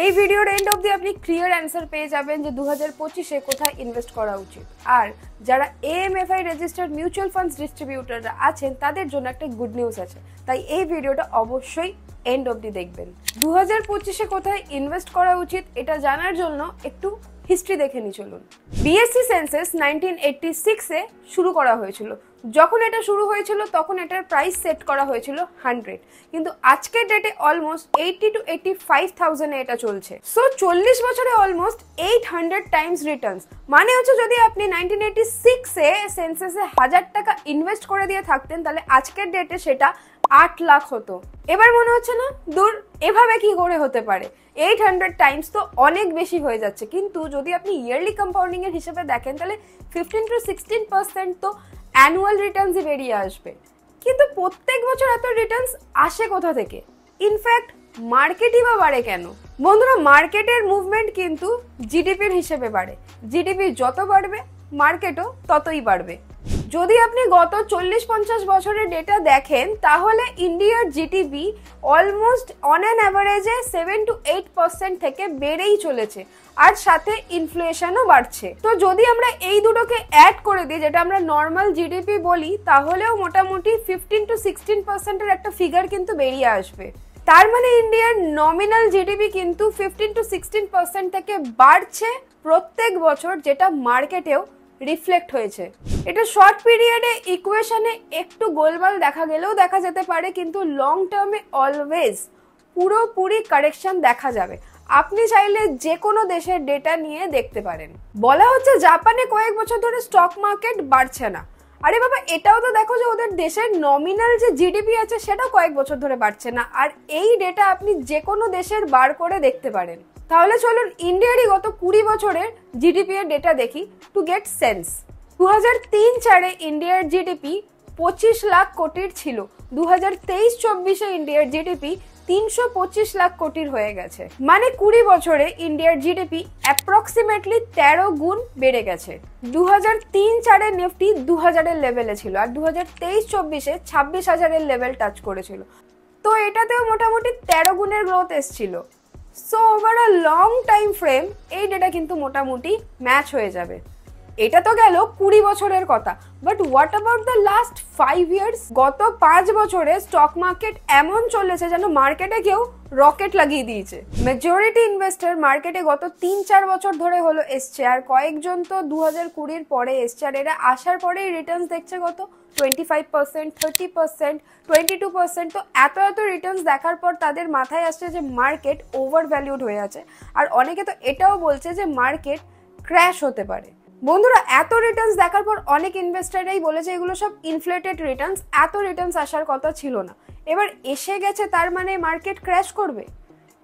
এই ভিডিওর এন্ড অবধি আপনি ক্লিয়ার অ্যান্সার পেয়ে যাবেন যে 2025-এ কোথায় ইনভেস্ট করা উচিত। আর যারা এএমএফআই রেজিস্টার্ড মিউচুয়াল ফান্ডস ডিস্ট্রিবিউটররা আছেন তাদের জন্য একটা গুড নিউজ আছে, তাই এই ভিডিওটা অবশ্যই এন্ড অবধি দেখবেন। 2025-এ কোথায় ইনভেস্ট করা উচিত এটা জানার জন্য একটু হিস্ট্রি দেখে নি চলুন। বিএসসি সেন্সাস 1986-এ শুরু করা হয়েছিল। যখন এটা শুরু হয়েছিল তখন এটার প্রাইস সেট করা হয়েছিল 100, কিন্তু আজকের ডেটে অলমোস্ট 80 to 85,000 এ এটা চলছে। সো 40 বছরে অলমোস্ট 800 টাইমস রিটার্নস। মানে হচ্ছে যদি আপনি 1986-এ সেন্সাসে 1000 টাকা ইনভেস্ট করে দিয়ে থাকতেন তাহলে আজকের ডেটে সেটা 8 লাখ হতো। এবার মনে হচ্ছে না দূর এভাবে কি করে হতে পারে, 800 টাইমস তো অনেক বেশি হয়ে যাচ্ছে। কিন্তু যদি আপনি ইয়ারলি কম্পাউন্ডিং এর হিসেবে দেখেন তাহলে 15 to 16% তো অ্যানুয়াল রিটার্নসই বেরিয়ে আসবে। কিন্তু প্রত্যেক বছর এত রিটার্নস আসে কোথা থেকে? ইনফ্যাক্ট মার্কেটই বা বাড়ে কেন? বন্ধুরা, মার্কেটের মুভমেন্ট কিন্তু জিডিপির হিসেবে বাড়ে। জিডিপি যত বাড়বে মার্কেটও ততই বাড়বে। যদি আপনি গত 40-50 বছরের ডেটা দেখেন তাহলে ইন্ডিয়ার জিডিপি অলমোস্ট অন অ্যান অ্যাভারেজে 7 to 8% থেকে বেড়েই চলেছে, আর সাথে ইনফ্লেশনও বাড়ছে। তো যদি আমরা এই দুটোকে অ্যাড করে দিই, যেটা আমরা নর্মাল জিডিপি বলি, তাহলেও মোটামুটি 15 to 16% একটা ফিগার কিন্তু বেরিয়ে আসবে। তার মানে ইন্ডিয়ার নমিনাল জিডিপি কিন্তু 15 to 16% থেকে বাড়ছে প্রত্যেক বছর, যেটা মার্কেটেও রিফ্লেক্ট হয়েছে। এটা শর্ট পিরিয়ডে ইকুয়েশনে একটু গোলমাল দেখা গেলেও দেখা যেতে পারে, কিন্তু লং টার্মে অলওয়েজ পুরোপুরি কারেকশন দেখা যাবে। আপনি চাইলে যে কোনো দেশের ডেটা নিয়ে দেখতে পারেন। বলা হচ্ছে জাপানে কয়েক বছর ধরে স্টক মার্কেট বাড়ছে না। আরে বাবা, এটাও তো দেখো যে ওদের দেশের নমিনাল যে জিডিপি আছে সেটাও কয়েক বছর ধরে বাড়ছে না। আর এই ডেটা আপনি যে কোনো দেশের বার করে দেখতে পারেন। তাহলে চলুন ইন্ডিয়ারই গত 20 বছরের জিডিপি এর ডেটা দেখি টু গেট সেন্স। 2003-04-এ ইন্ডিয়ার জিডিপি 25 লাখ কোটির ছিল। 2023-24-এ ইন্ডিয়ার জিডিপি 325 লাখ কোটির হয়ে গেছে। মানে 20 বছরে ইন্ডিয়ার জিডিপি অ্যাপ্রক্সিমেটলি 13 গুণ বেড়ে গেছে। 2003-04-এর নিফটি 2000-এর লেভেলে ছিল, আর 2023-24-এ 26,000-এর লেভেল টাচ করেছিল। তো এটাতেও মোটামুটি 13 গুণের গ্রোথ এসেছিল। So over a long time frame এই ডেটা কিন্তু মোটামুটি ম্যাচ হয়ে যাবে। এটা তো গেল 20 বছরের কথা, but what about the last 5 years? গত 5 বছরে স্টক মার্কেট এমন চলেছে যেন মার্কেটে কেউ রকেট লাগিয়ে দিয়েছে। মেজরিটি ইনভেস্টর মার্কেটে গত 3-4 বছর ধরে হলো এসছে, আর কয়েকজন তো 2020-এর পরে এসছে। আর এরা আসার পরেই রিটার্নস দেখছে কত 25%, 30%, 22%। তো এত রিটার্নস দেখার পর তাদের মাথায় আসছে যে মার্কেট ওভার ভ্যালুড হয়ে আছে। আর অনেকে তো এটাও বলছে যে মার্কেট ক্র্যাশ হতে পারে। বন্ধুরা, এত রিটার্নস দেখার পর অনেক ইনভেস্টররাই বলেছে এগুলো সব ইনফ্লেটেড রিটার্নস, এত রিটার্নস আসার কথা ছিল না। এবার এসে গেছে তার মানে মার্কেট ক্র্যাশ করবে?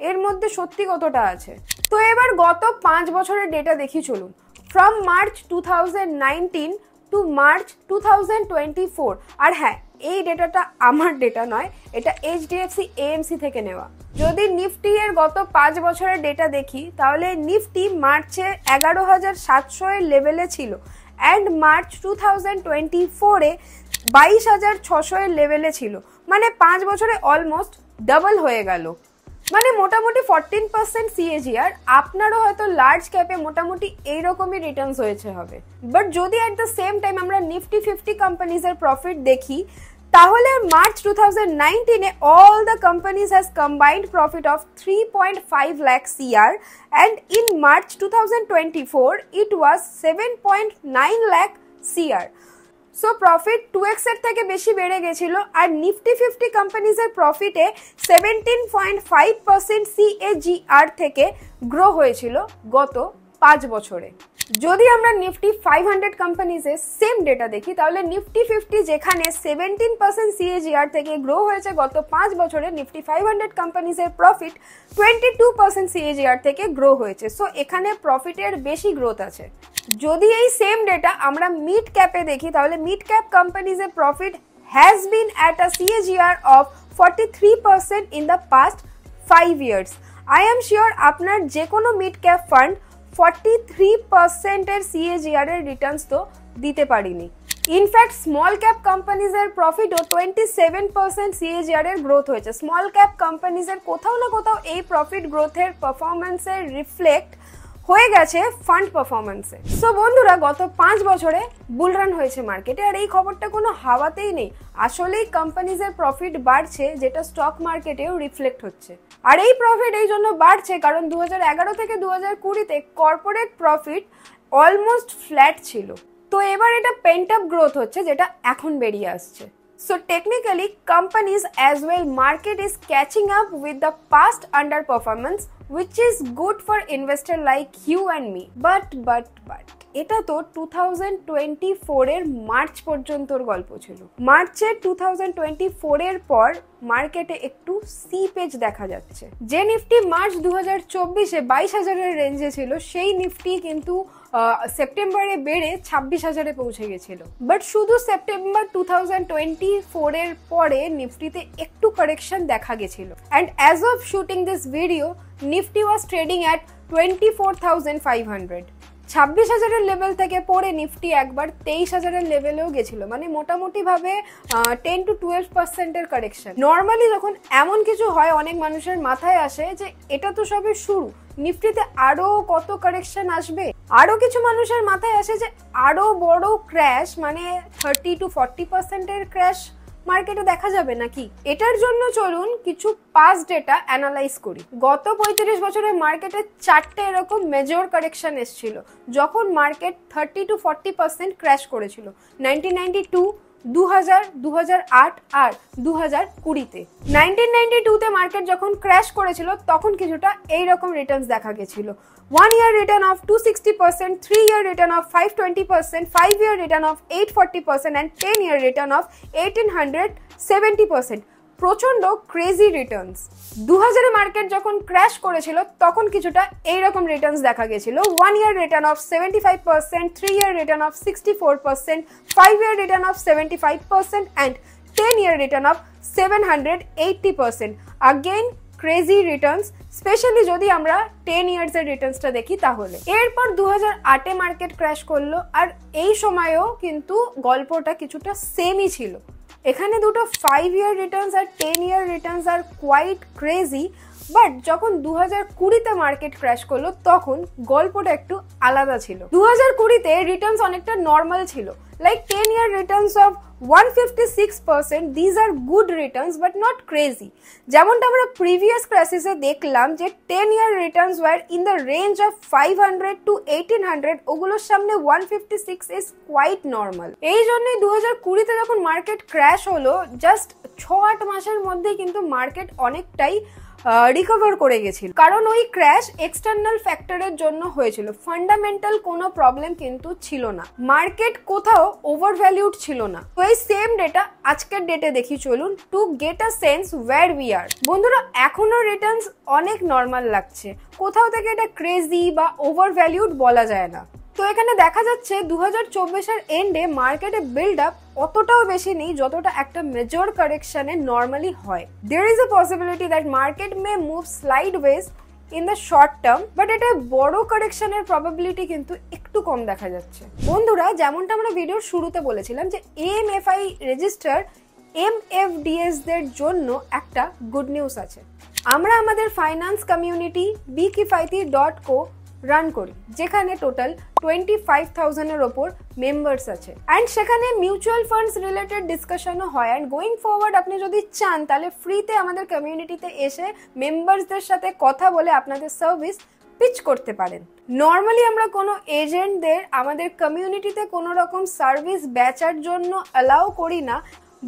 এর মধ্যে সত্যি কতটা আছে? তো এবার গত 5 বছরের ডেটা দেখি চলুন। From March 2019 to March 2024। আর হ্যাঁ, এই ডেটাটা আমার ডেটা নয়, এটা এইচডিএফসি এএমসি থেকে নেওয়া। যদি নিফটি এর গত 5 বছরের ডেটা দেখি তাহলে নিফটি মার্চে 11,700 এর লেভেলে ছিল, অ্যান্ড মার্চ 2024-এ 22,600 এর লেভেলে ছিল। মানে 5 বছরে অলমোস্ট ডাবল হয়ে গেল। মানে মোটামুটি 14% সিএজিআর। আপনারও হয়তো লার্জ ক্যাপে মোটামুটি এইরকমই রিটার্নস হয়েছে হবে। বাট যদি অ্যাট দ্য সেম টাইম আমরা নিফটি 50 কোম্পানিজের প্রফিট দেখি তাহলে মার্চ 2019-এ all the companies has combined profit of 3.5 lakh CR, and in March 2024 it was 7.9 lakh CR. So profit 2x এর থেকে বেশি বেড়ে গেছিল। আর নিফটি 50 কোম্পানিজের প্রফিটে 17.5% সিএজিআর থেকে গ্রো হয়েছিল গত 5 বছরে। যদি আমরা নিফটি 500 কোম্পানিজের সেম ডেটা দেখি তাহলে নিফটি 50 যেখানে 17% সিএজিআর থেকে গ্রো হয়েছে গত 5 বছরে, নিফটি 500 কোম্পানিজের প্রফিট 22% সিএজিআর থেকে গ্রো হয়েছে। সো এখানে প্রফিটের বেশি গ্রোথ আছে। যদি এই সেম ডেটা আমরা মিড ক্যাপে দেখি তাহলে মিড ক্যাপ কোম্পানিজের profit has been at a CAGR of 43% in the past 5 years. I am sure আপনার যে কোনো মিড ক্যাপ ফান্ড 43% এর সিএজিআর এর রিটার্নস তো দিতে পারিনি। ইনফ্যাক্ট স্মল ক্যাপ কোম্পানিজের প্রফিটও 27% CAGR এর গ্রোথ হয়েছে। স্মল ক্যাপ কোম্পানিজের কোথাও না কোথাও এই প্রফিট গ্রোথের পারফরমেন্সের রিফ্লেক্ট হয়ে গেছে ফান্ড পারফরমেন্সে। সো বন্ধুরা, গত 5 বছরে বুলরান হয়েছে মার্কেটে, আর এই খবরটা কোনো হাওয়াতেই নেই। আসলেই কোম্পানিজের প্রফিট বাড়ছে, যেটা স্টক মার্কেটেও রিফ্লেক্ট হচ্ছে। আর এই প্রফিট এই জন্য বাড়ছে কারণ 2011 থেকে 2020-তে কর্পোরেট প্রফিট অলমোস্ট ফ্ল্যাট ছিল। তো এবার এটা পেন্ট আপ গ্রোথ হচ্ছে, যেটা এখন বেরিয়ে আসছে। So technically, companies as well market is catching up with the past underperformance, which is good for investor like you and me. But এটা তো 2024 এর মার্চ পর্যন্তর গল্প ছিল। মার্চের 2024 এর পর মার্কেটে একটু সি পেজ দেখা যাচ্ছে। যে নিফটি মার্চ 2024-এ 22,000-এর রেঞ্জে ছিল, সেই নিফটি কিন্তু সেপ্টেম্বরে বেড়ে 26,000-এ পৌঁছে গেছিল। বাট শুধু সেপ্টেম্বর 2024 এর পরে নিফটিতে একটু কারেকশন দেখা গেছিল। And as of shooting this video, Nifty was trading at 24,500। 26,000-এর লেভেল থেকে পড়ে নিফটি একবার 23,000-এর লেভেলেও গেছিল। মানে মোটামুটি ভাবে 10 to 12%-এর কারেকশন। নর্মালি যখন এমন কিছু হয়, অনেক মানুষের মাথায় আসে যে এটা তো সবে শুরু, নিফটিতে আরো কত কারেকশন আসবে। আরো কিছু মানুষের মাথায় আসে যে আরো বড় ক্র্যাশ, মানে 30 to 40%-এর ক্র্যাশ মার্কেটে দেখা যাবে নাকি। এটার জন্য চলুন কিছু পাস্ট ডেটা অ্যানালাইজ করি। গত 35 বছরে মার্কেটে 4টে এরকম মেজর কারেকশন এসেছিল, যখন মার্কেট 30 to 40% ক্র্যাশ করেছিল। 1992, 2000, 2008 আর 2020-তে। 1992-তে মার্কেট যখন ক্র্যাশ করেছিল, তখন কিছুটা এইরকম রিটার্নস দেখা গেছিল। 1 year return of 260%, 3 year return of 520%, 5 year return of 840% and 10 year return of 1870%। প্রচন্ড ক্রেজি রিটার্নস। 2000-এ মার্কেট যখন ক্র্যাশ করেছিল, তখন কিছুটা এইরকম রিটার্নস দেখা গেছিল। 1 year return of 75%, 3 year return of 64%, 5 year return of 75% and 10 year return of 780%। Again crazy Returns, specially যদি আমরা 10 ইয়ার্সের রিটার্নসটা দেখি তাহলে। এরপর 2008-এ মার্কেট ক্র্যাশ করলো, আর এই সময়েও কিন্তু গল্পটা কিছুটা সেমই ছিল। এখানে দুটো 5 ইয়ার রিটার্নস আর 10 year returns are quite crazy. But যখন 2020-তে মার্কেট ক্র্যাশ করলো, তখন গল্পটা একটু আলাদা ছিল। 2020-তে রিটার্নস অনেকটা নর্মাল ছিল, like 10 year returns of 156%. These are good returns but not crazy. যেমনটা আমরা প্রিভিয়াস ক্লাসেসে দেখলাম যে 10 year returns were in the range of 500 to 1800, ওগুলোর সামনে 156 is quite normal। এই জন্যই 2020-তে যখন মার্কেট ক্র্যাশ হলো, জাস্ট 6-8 মাসের মধ্যে কিন্তু মার্কেট অনেকটাই রিকভার করে গেছিল। কারণ ওই ক্র্যাশ এক্সটার্নাল ফ্যাক্টরের জন্য হয়েছিল, ফান্ডামেন্টাল কোনো প্রবলেম কিন্তু ছিল না। মার্কেট কোথাও ওভারভ্যালুড ছিল না। তো এই সেম ডেটা আজকের ডেটে দেখি চলুন, to get a sense where we are. বন্ধুরা, এখনো রিটার্নস অনেক নর্মাল লাগছে, কোথাও থেকে এটা ক্রেজি বা ওভারভ্যালুড বলা যায় না। তো এখানে দেখা যাচ্ছে 2024-এর এন্ডে মার্কেটে বিল্ড আপ অতটাও বেশি নেই যতটা একটা মেজর কারেকশনে নর্মালি হয়। There is a possibility that market may move sideways in the short term, but এটা বড় কারেকশনের প্রবাবিলিটি কিন্তু একটু কম দেখা যাচ্ছে। বন্ধুরা, যেমনটা আমরা ভিডিওর শুরুতে বলেছিলাম যে AMFI রেজিস্টার MFDS-দের জন্য একটা গুড নিউজ আছে। আমরা আমাদের ফাইন্যান্স কমিউনিটি bekifaayati.co রান করি, যেখানে টোটাল 25,000-এর ওপর মেম্বার্স আছে। অ্যান্ড সেখানে মিউচুয়াল ফান্ডস রিলেটেড ডিসকাশনও হয়। অ্যান্ড গোয়িং ফরওয়ার্ড আপনি যদি চান, তাহলে ফ্রিতে আমাদের কমিউনিটিতে এসে মেম্বার্সদের সাথে কথা বলে আপনাদের সার্ভিস পিচ করতে পারেন। নর্মালি আমরা কোনো এজেন্টদের আমাদের কমিউনিটিতে কোনো রকম সার্ভিস বেচার জন্য অ্যালাউ করি না,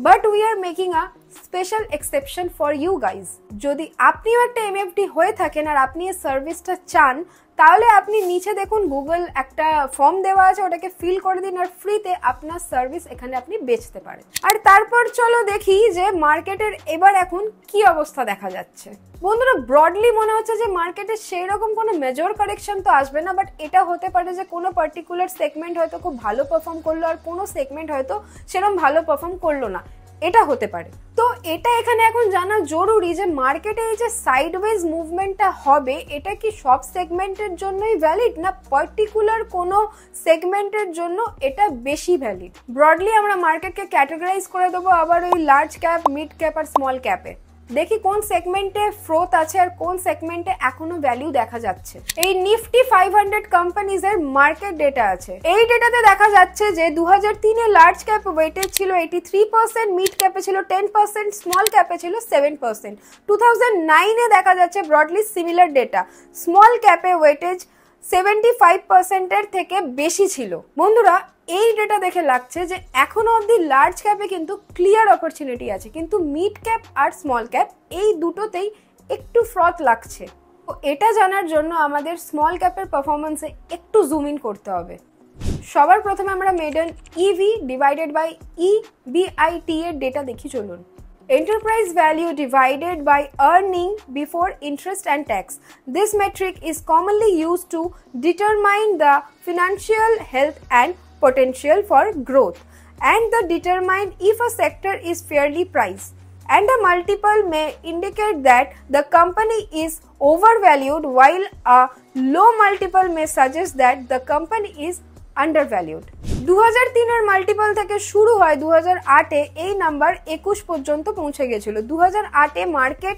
but we are making a special exception for you guys. যদি আপনিও একটা MFD হয়ে থাকেন আর আপনি এই সার্ভিসটা চান, তাহলে আপনি নিচে দেখুন গুগল একটা ফর্ম দেওয়া আছে, ওটাকে ফিল করে দিন আর ফ্রিতে আপনার সার্ভিস এখানে আপনি বেচতে পারেন। আর তারপর চলো দেখি যে মার্কেটের এবার এখন কি অবস্থা দেখা যাচ্ছে। বন্ধুরা, ব্রডলি মনে হচ্ছে যে মার্কেটে সেই রকম কোনো মেজর কারেকশন তো আসবে না, বাট এটা হতে পারে যে কোনো পার্টিকুলার সেগমেন্ট হয়তো খুব ভালো পারফর্ম করলো আর কোনো সেগমেন্ট হয়তো সেরকম ভালো পারফর্ম করলো না। এটা হতে পারে। তো এটা এখানে এখন জানা জরুরি যে মার্কেটে এই যে সাইডওয়েজ মুভমেন্টটা হবে এটা কি সব সেগমেন্টের জন্যই ভ্যালিড না পার্টিকুলার কোনো সেগমেন্টের জন্য এটা বেশি ভ্যালিড। ব্রডলি আমরা মার্কেটকে ক্যাটাগরাইজ করে দেবো আবার ওই লার্জ ক্যাপ, মিড ক্যাপ আর স্মল ক্যাপে। দেখি কোন সেগমেন্টে ফ্রোথ আছে আর কোন সেগমেন্টে এখনো ভ্যালু দেখা যাচ্ছে। এই নিফটি 500 কোম্পানিজ এর মার্কেট ডেটা আছে। এই ডেটাতে দেখা যাচ্ছে যে 2003 এ লার্জ ক্যাপ ওয়েটেজ ছিল 83%, মিড ক্যাপে ছিল 10%, স্মল ক্যাপে ছিল 7%। 2009 এ দেখা যাচ্ছে ব্রডলি সিমিলার ডেটা, স্মল ক্যাপে ওয়েটেজ 75% এর থেকে বেশি ছিল। বন্ধুরা এই ডেটা দেখে লাগছে যে এখনো অবধি লার্জ ক্যাপে কিন্তু ক্লিয়ার অপরচুনিটি আছে, কিন্তু মিড ক্যাপ আর স্মল ক্যাপ এই দুটোতেই একটু ফ্রথ লাগছে। তো এটা জানার জন্য আমাদের স্মল ক্যাপের পারফরমেন্সে একটু জুম ইন করতে হবে। সবার প্রথমে আমরা মেডান ইভি ডিভাইডেড বাই ইবিআইটি এর ডেটা দেখি চলুন। Enterprise value divided by earning before interest and tax. This metric is commonly used to determine the financial health and potential for growth, and the determine if a sector is fairly priced. And a multiple may indicate that the company is overvalued, while a low multiple may suggest that the company is undervalued. 2003 এর multiple থেকে শুরু হয় 2008 এ এই number 21 পর্যন্ত পৌঁছে গেছিল। 2008 a market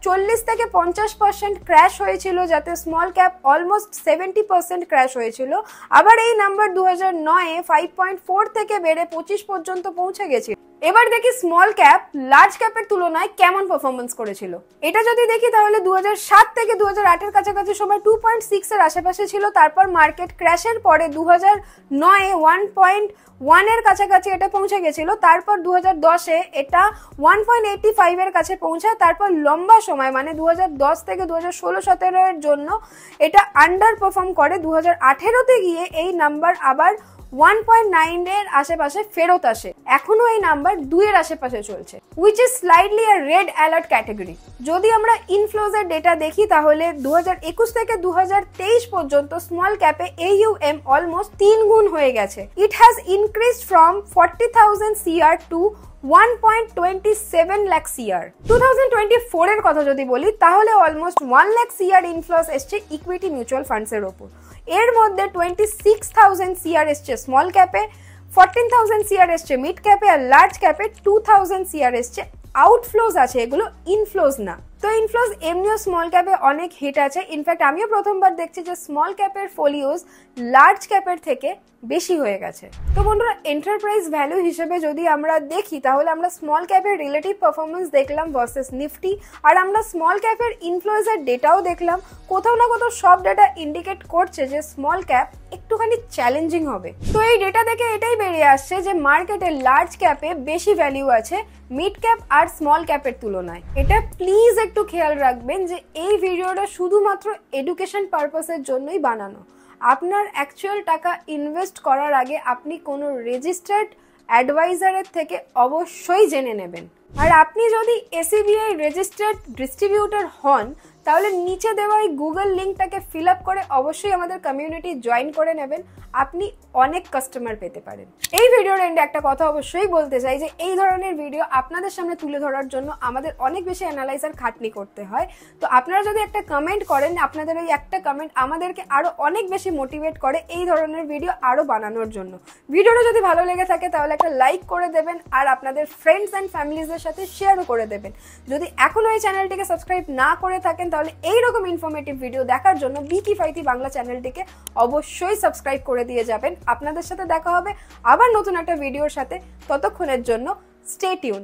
40 থেকে 50% crash হয়েছিল, যাতে স্মল ক্যাপ অলমোস্ট 70% ক্র্যাশ হয়েছিল। আবার এই নাম্বার 2009 এ 5.4 থেকে বেড়ে 25 পর্যন্ত পৌঁছে গেছিল। এবার দেখি স্মল ক্যাপ লার্জ ক্যাপের তুলনায় কেমন পারফরমেন্স করেছিল। এটা যদি দেখি তাহলে 2007 থেকে 2008 এর কাছাকাছি সময় 2.6 এর আশেপাশে ছিল। তারপর মার্কেট ক্র্যাশের পরে 2009 এ 1.1 এর কাছাকাছি এটা পৌঁছে গেছিল। তারপর 2010 এ এটা 1.85 এর কাছে পৌঁছায়। তারপর লম্বা সময় মানে 2010 থেকে 2016-17 এর জন্য এটা আন্ডার পারফর্ম করে। 2018 তে গিয়ে এই নাম্বার আবার 1.9 এর আশেপাশে ফেরত আসে। এখনো এই নাম্বার 2 এর আশেপাশে চলছে, which is slightly a red alert category। যদি আমরা ইনফ্লোজ এর ডেটা দেখি তাহলে 2021 থেকে 2023 পর্যন্ত স্মল ক্যাপে AUM অলমোস্ট 3 গুণ হয়ে গেছে। It has increased from 40,000 CR to 1.27 lakh CR। 2024 এর কথা যদি বলি তাহলে অলমোস্ট 1 লাখ CR ইনফ্লোস এসছে ইকুইটি মিউচুয়াল ফান্ডস এর উপর। এর মধ্যে 26,000 CR এসছে স্মল ক্যাপে, 14,000 CR এসছে মিড ক্যাপে, আর লার্জ ক্যাপে 2,000 CR এসছে। আউটফ্লোজ আছে, এগুলো ইনফ্লোজ না। তো ইনফ্লোজ এমনিও স্মল ক্যাপে অনেক হিট আছে। ইনফ্যাক্ট আমিও প্রথমবার দেখছি যে স্মল ক্যাপের ফোলিওস লার্জ ক্যাপের থেকে বেশি হয়ে গেছে। তো বন্ধুরা এন্টারপ্রাইজ ভ্যালু হিসেবে যদি আমরা দেখি তাহলে আমরা স্মল ক্যাপের রিলেটিভ পারফরমেন্স দেখলাম ভার্সেস নিফটি, আর আমরা স্মল ক্যাপের ইনফ্লুয়েন্সার ডেটাও দেখলাম। কোথাও না কোথাও সব ডেটা ইন্ডিকেট করছে যে স্মল ক্যাপ একটুখানি চ্যালেঞ্জিং হবে। তো এই ডেটা দেখে এটাই বেরিয়ে আসছে যে মার্কেটে লার্জ ক্যাপে বেশি ভ্যালু আছে মিড ক্যাপ আর স্মল ক্যাপের তুলনায়। এটা প্লিজ একটু খেয়াল রাখবেন যে এই ভিডিওটা শুধুমাত্র এডুকেশন পারপাসের জন্যই বানানো। আপনার অ্যাকচুয়াল টাকা ইনভেস্ট করার আগে আপনি কোনো রেজিস্টার্ড অ্যাডভাইজারের থেকে অবশ্যই জেনে নেবেন। আর আপনি যদি SEBI রেজিস্টার্ড ডিস্ট্রিবিউটর হন তাহলে নিচে দেওয়া এই গুগল লিঙ্কটাকে ফিল আপ করে অবশ্যই আমাদের কমিউনিটি জয়েন করে নেবেন। আপনি অনেক কাস্টমার পেতে পারেন। এই ভিডিওর এন্ডে একটা কথা অবশ্যই বলতে চাই যে এই ধরনের ভিডিও আপনাদের সামনে তুলে ধরার জন্য আমাদের অনেক বেশি অ্যানালাইজার খাটনি করতে হয়। তো আপনারা যদি একটা কমেন্ট করেন, আপনাদের ওই একটা কমেন্ট আমাদেরকে আরো অনেক বেশি মোটিভেট করে এই ধরনের ভিডিও আরো বানানোর জন্য। ভিডিওটা যদি ভালো লেগে থাকে তাহলে একটা লাইক করে দেবেন আর আপনাদের ফ্রেন্ডস অ্যান্ড ফ্যামিলিজের সাথে শেয়ারও করে দেবেন। যদি এখনো এই চ্যানেলটিকে সাবস্ক্রাইব না করে থাকেন তাহলে এইরকম ইনফরমেটিভ ভিডিও দেখার জন্য bekifaayati বাংলা চ্যানেলটিকে অবশ্যই সাবস্ক্রাইব করে দিয়ে যাবেন। আপনাদের সাথে দেখা হবে আবার নতুন একটা ভিডিওর সাথে। ততক্ষণের জন্য স্টে টিউন।